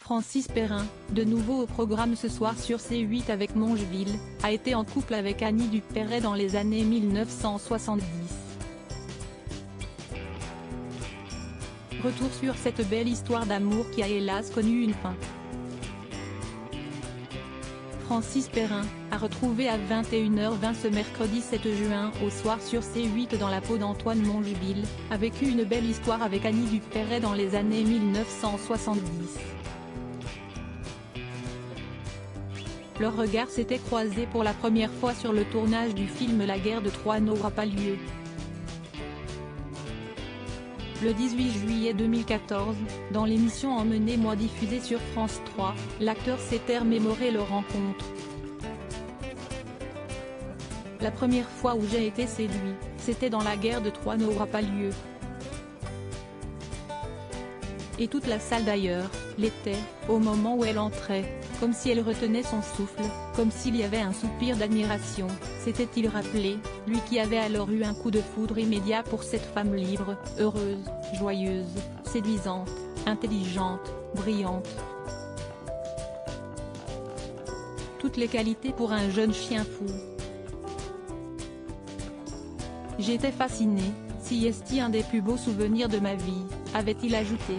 Francis Perrin, de nouveau au programme ce soir sur C8 avec Mongeville, a été en couple avec Annie Dupéret dans les années 1970. Retour sur cette belle histoire d'amour qui a hélas connu une fin. Francis Perrin, a retrouvé à 21h20 ce mercredi 7 juin au soir sur C8 dans la peau d'Antoine Mongeville, a vécu une belle histoire avec Annie Dupéret dans les années 1970. Leurs regards s'étaient croisés pour la première fois sur le tournage du film La guerre de Troie n'aura pas lieu. Le 18 juillet 2014, dans l'émission Emmenez-moi diffusée sur France 3, l'acteur s'était remémoré leur rencontre. La première fois où j'ai été séduit, c'était dans La guerre de Troie n'aura pas lieu. Et toute la salle d'ailleurs, l'était, au moment où elle entrait, comme si elle retenait son souffle, comme s'il y avait un soupir d'admiration, s'était-il rappelé, lui qui avait alors eu un coup de foudre immédiat pour cette femme libre, heureuse, joyeuse, séduisante, intelligente, brillante. Toutes les qualités pour un jeune chien fou. J'étais fasciné, si est un des plus beaux souvenirs de ma vie, avait-il ajouté.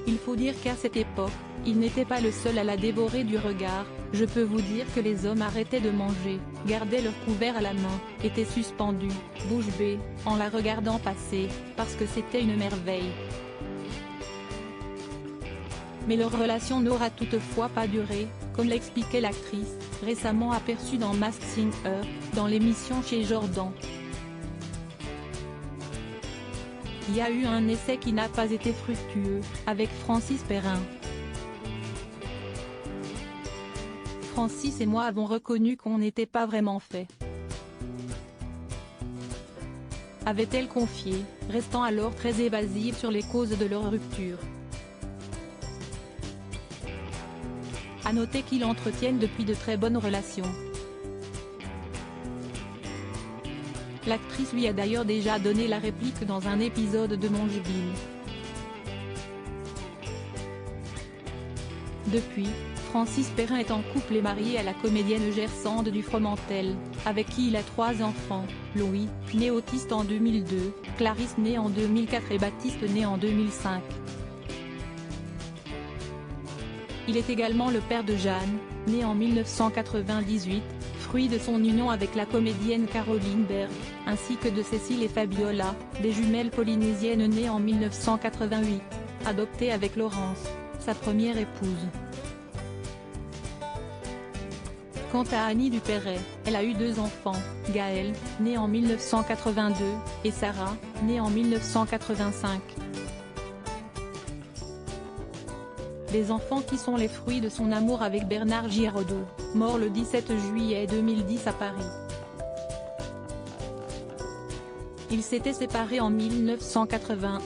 Il faut dire qu'à cette époque, il n'était pas le seul à la dévorer du regard. Je peux vous dire que les hommes arrêtaient de manger, gardaient leur couvert à la main, étaient suspendus, bouche bée, en la regardant passer, parce que c'était une merveille. Mais leur relation n'aura toutefois pas duré, comme l'expliquait l'actrice, récemment aperçue dans Masked Singer, dans l'émission chez Jordan. Il y a eu un essai qui n'a pas été fructueux, avec Francis Perrin. Francis et moi avons reconnu qu'on n'était pas vraiment fait. Avait-elle confié, restant alors très évasive sur les causes de leur rupture. À noter qu'ils entretiennent depuis de très bonnes relations. L'actrice lui a d'ailleurs déjà donné la réplique dans un épisode de Mongeville. Depuis, Francis Perrin est en couple et marié à la comédienne Gersande du Fromentel, avec qui il a 3 enfants, Louis, né autiste en 2002, Clarisse née en 2004 et Baptiste né en 2005. Il est également le père de Jeanne, née en 1998, fruit de son union avec la comédienne Caroline Berg, ainsi que de Cécile et Fabiola, des jumelles polynésiennes nées en 1988, adoptées avec Laurence, sa première épouse. Quant à Annie Dupéret, elle a eu 2 enfants, Gaël, né en 1982, et Sarah, née en 1985. Les enfants qui sont les fruits de son amour avec Bernard Giraudot, mort le 17 juillet 2010 à Paris. Ils s'étaient séparés en 1991.